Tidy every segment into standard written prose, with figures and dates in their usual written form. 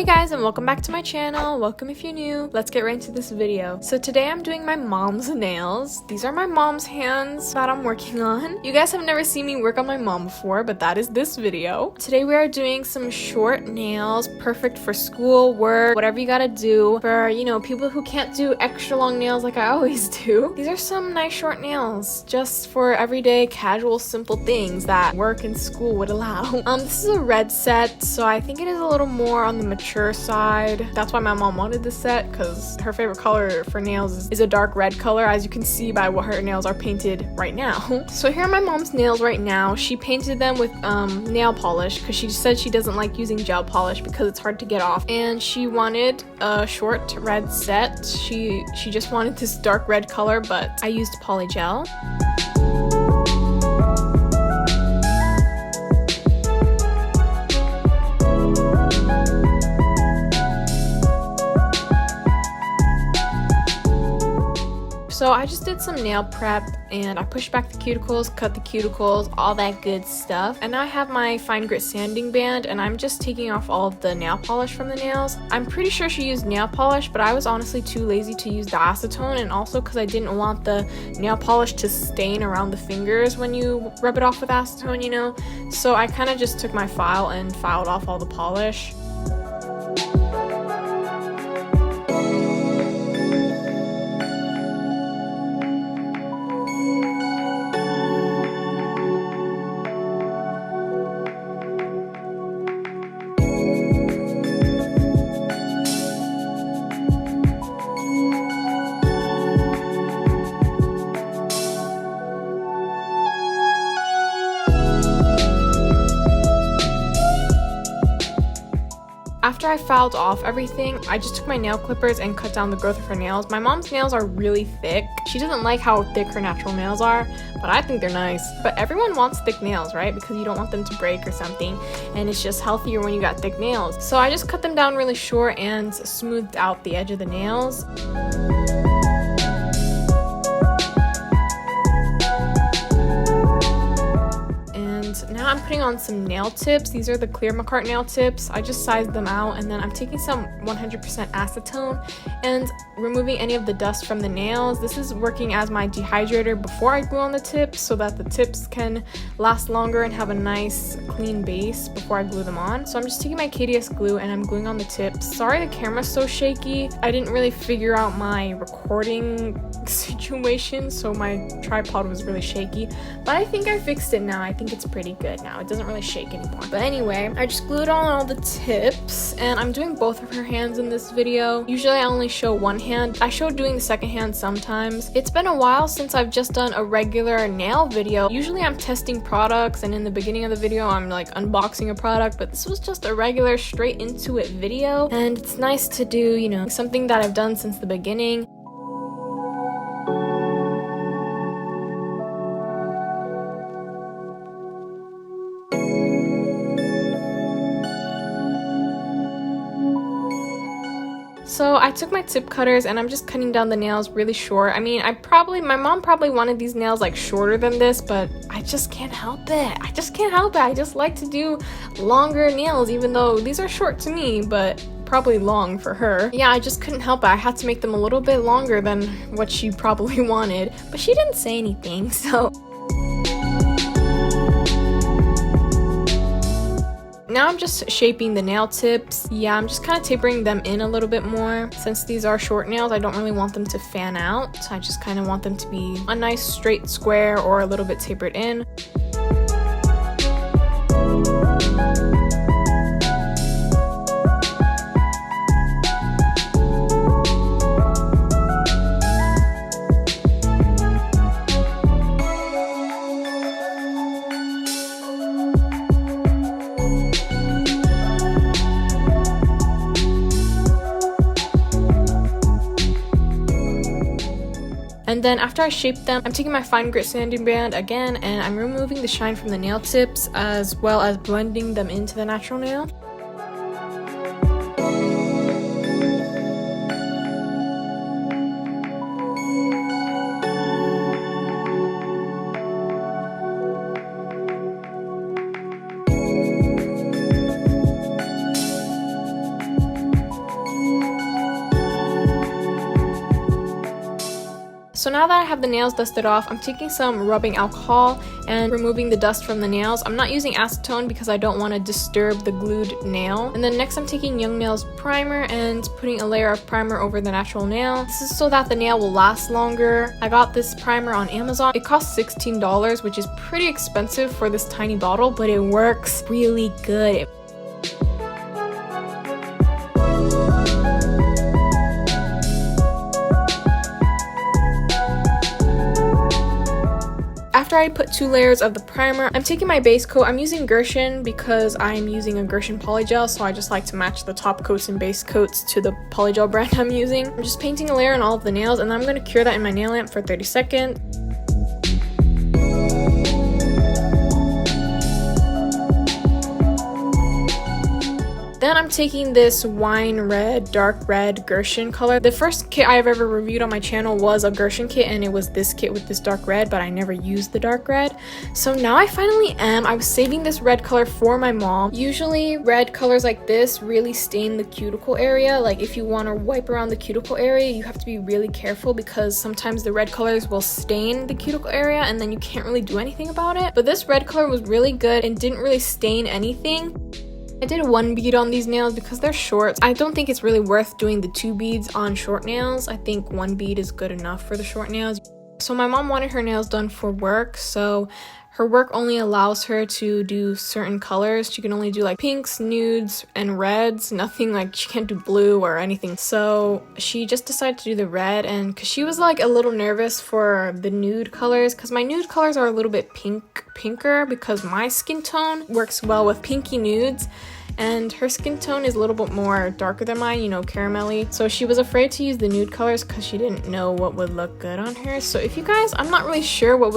Hey guys, and welcome back to my channel. Welcome if you're new. Let's get right into this video. So today I'm doing my mom's nails. These are my mom's hands that I'm working on. You guys have never seen me work on my mom before, but that is this video. Today we are doing some short nails, perfect for school, work, whatever you gotta do for, people who can't do extra long nails like I always do. These are some nice short nails, just for everyday, casual, simple things that work and school would allow. This is a red set, so I think it is a little more on the mature side. That's why my mom wanted this set, because her favorite color for nails is a dark red color, as you can see by what her nails are painted right now. So here are my mom's nails right now. She painted them with nail polish because she said she doesn't like using gel polish because it's hard to get off, and she wanted a short red set. She just wanted this dark red color, but I used Polygel. So I just did some nail prep and I pushed back the cuticles, cut the cuticles, all that good stuff. And now I have my fine grit sanding band and I'm just taking off all of the nail polish from the nails. I'm pretty sure she used nail polish, but I was honestly too lazy to use the acetone, and also because I didn't want the nail polish to stain around the fingers when you rub it off with acetone, So I kind of just took my file and filed off all the polish. After I filed off everything, I just took my nail clippers and cut down the growth of her nails. My mom's nails are really thick. She doesn't like how thick her natural nails are, but I think they're nice. But everyone wants thick nails, right? Because you don't want them to break or something, and it's just healthier when you got thick nails. So I just cut them down really short and smoothed out the edge of the nails. Now I'm putting on some nail tips. These are the clear Makartt nail tips. I just sized them out, and then I'm taking some 100% acetone and removing any of the dust from the nails. This is working as my dehydrator before I glue on the tips so that the tips can last longer and have a nice clean base before I glue them on. So I'm just taking my KDS glue and I'm gluing on the tips. Sorry the camera's so shaky. I didn't really figure out my recording situation, so my tripod was really shaky, but I think I fixed it now. I think it's pretty good now. It doesn't really shake anymore. But anyway, I just glued on all the tips, and I'm doing both of her hands in this video. Usually I only show one hand. I show doing the second hand sometimes. It's been a while since I've just done a regular nail video. Usually I'm testing products, and in the beginning of the video I'm like unboxing a product, but this was just a regular straight into it video, and it's nice to do, something that I've done since the beginning. So I took my tip cutters and I'm just cutting down the nails really short. I mean, my mom probably wanted these nails like shorter than this, but I just can't help it. I just like to do longer nails, even though these are short to me, but probably long for her. Yeah, I just couldn't help it. I had to make them a little bit longer than what she probably wanted, but she didn't say anything, so. Now I'm just shaping the nail tips. Yeah, I'm just kind of tapering them in a little bit more. Since these are short nails, I don't really want them to fan out. I just kind of want them to be a nice straight square or a little bit tapered in. And then after I shape them, I'm taking my fine grit sanding band again, and I'm removing the shine from the nail tips as well as blending them into the natural nail. now that I have the nails dusted off, I'm taking some rubbing alcohol and removing the dust from the nails. I'm not using acetone because I don't want to disturb the glued nail. And then next I'm taking Young Nails primer and putting a layer of primer over the natural nail. This is so that the nail will last longer. I got this primer on Amazon. It costs $16, which is pretty expensive for this tiny bottle, but it works really good. After I put 2 layers of the primer, I'm taking my base coat. I'm using Gershon because I'm using a Gershon Polygel, so I just like to match the top coats and base coats to the Polygel brand I'm using. I'm just painting a layer on all of the nails, and then I'm going to cure that in my nail lamp for 30 seconds. Then I'm taking this wine red, dark red Gershon color. The first kit I've ever reviewed on my channel was a Gershon kit, and it was this kit with this dark red, but I never used the dark red. So now I finally am. I was saving this red color for my mom. Usually red colors like this really stain the cuticle area. Like if you want to wipe around the cuticle area, you have to be really careful because sometimes the red colors will stain the cuticle area and then you can't really do anything about it. But this red color was really good and didn't really stain anything. I did 1 bead on these nails because they're short. I don't think it's really worth doing the 2 beads on short nails. I think 1 bead is good enough for the short nails. So my mom wanted her nails done for work, so her work only allows her to do certain colors. She can only do like pinks, nudes, and reds. Nothing like, she can't do blue or anything. So she just decided to do the red, and because she was like a little nervous for the nude colors, because my nude colors are a little bit pinker because my skin tone works well with pinky nudes. And her skin tone is a little bit more darker than mine, you know, caramelly. So she was afraid to use the nude colors because she didn't know what would look good on her. So if you guys, I'm not really sure what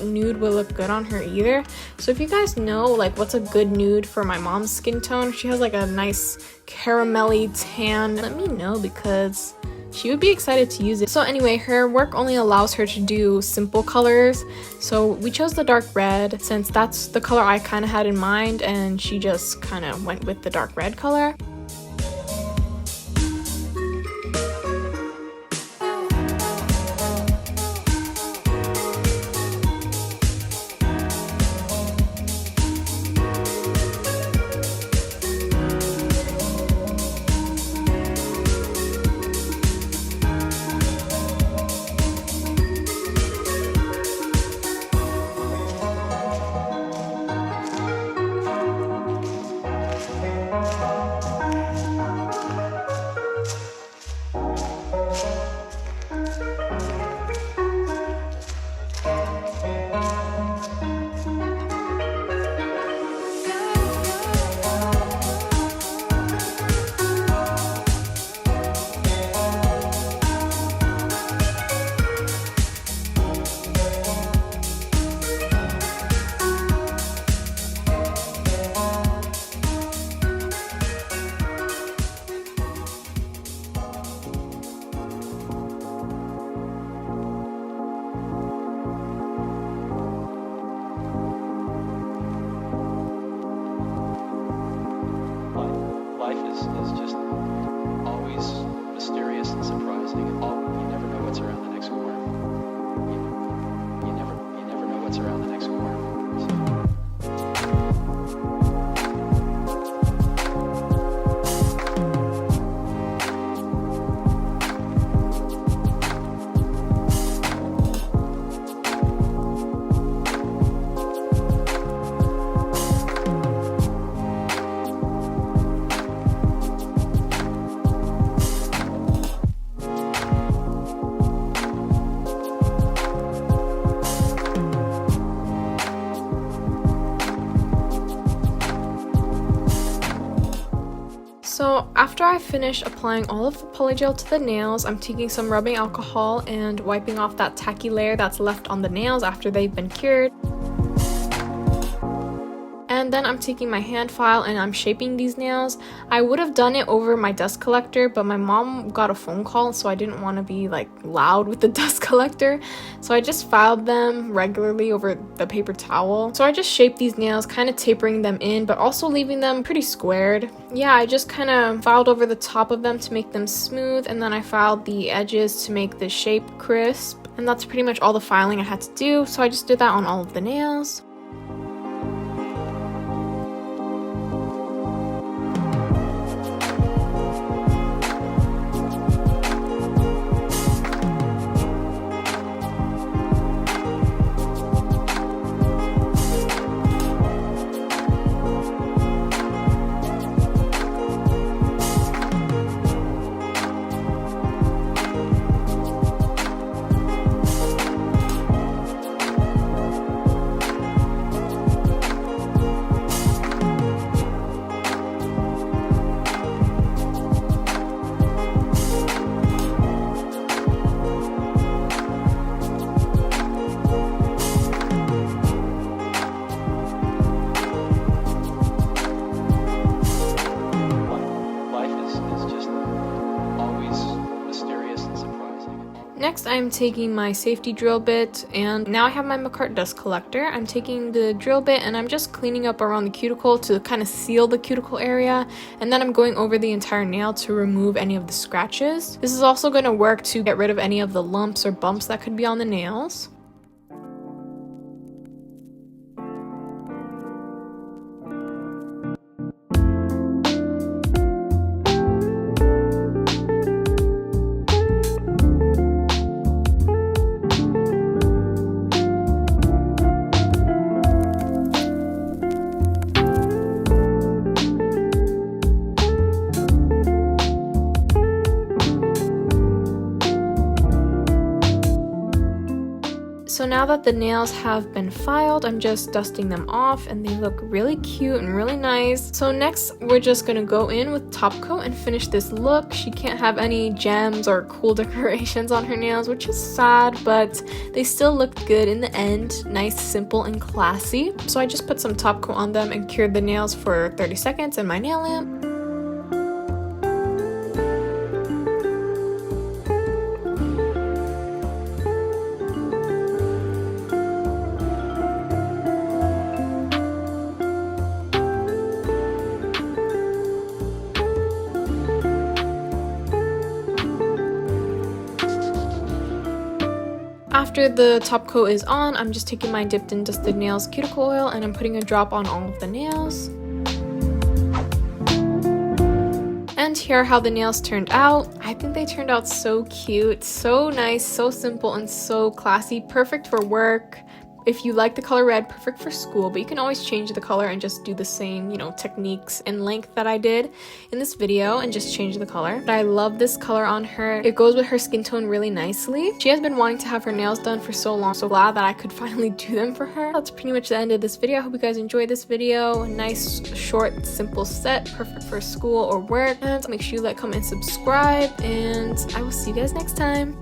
nude would look good on her either. So if you guys know like what's a good nude for my mom's skin tone, she has like a nice caramelly tan, let me know because she would be excited to use it. So anyway, her work only allows her to do simple colors. So we chose the dark red since that's the color I kind of had in mind, and she just kind of went with the dark red color. Is just always mysterious and surprising. You never know what's around the next corner. You never know what's around the next corner. So after I finish applying all of the polygel to the nails, I'm taking some rubbing alcohol and wiping off that tacky layer that's left on the nails after they've been cured. And then I'm taking my hand file and I'm shaping these nails. I would have done it over my dust collector, but my mom got a phone call, so I didn't want to be like loud with the dust collector. So I just filed them regularly over the paper towel. So I just shaped these nails, kind of tapering them in, but also leaving them pretty squared. Yeah, I just kind of filed over the top of them to make them smooth, and then I filed the edges to make the shape crisp. And that's pretty much all the filing I had to do, so I just did that on all of the nails. Next, I'm taking my safety drill bit, and now I have my Makartt dust collector. I'm taking the drill bit and I'm just cleaning up around the cuticle to kind of seal the cuticle area, and then I'm going over the entire nail to remove any of the scratches. This is also going to work to get rid of any of the lumps or bumps that could be on the nails. So now that the nails have been filed, I'm just dusting them off and they look really cute and really nice. So next, we're just gonna go in with top coat and finish this look. She can't have any gems or cool decorations on her nails, which is sad, but they still looked good in the end. Nice, simple, and classy. So I just put some top coat on them and cured the nails for 30 seconds in my nail lamp. After the top coat is on, I'm just taking my dipped and dusted nails cuticle oil and I'm putting a drop on all of the nails. And here are how the nails turned out. I think they turned out so cute, so nice, so simple, and so classy. Perfect for work. If you like the color red, perfect for school, but you can always change the color and just do the same, techniques and length that I did in this video and just change the color. But I love this color on her. It goes with her skin tone really nicely. She has been wanting to have her nails done for so long, so glad that I could finally do them for her. That's pretty much the end of this video. I hope you guys enjoyed this video. A nice, short, simple set, perfect for school or work. And make sure you like, comment, and subscribe, and I will see you guys next time.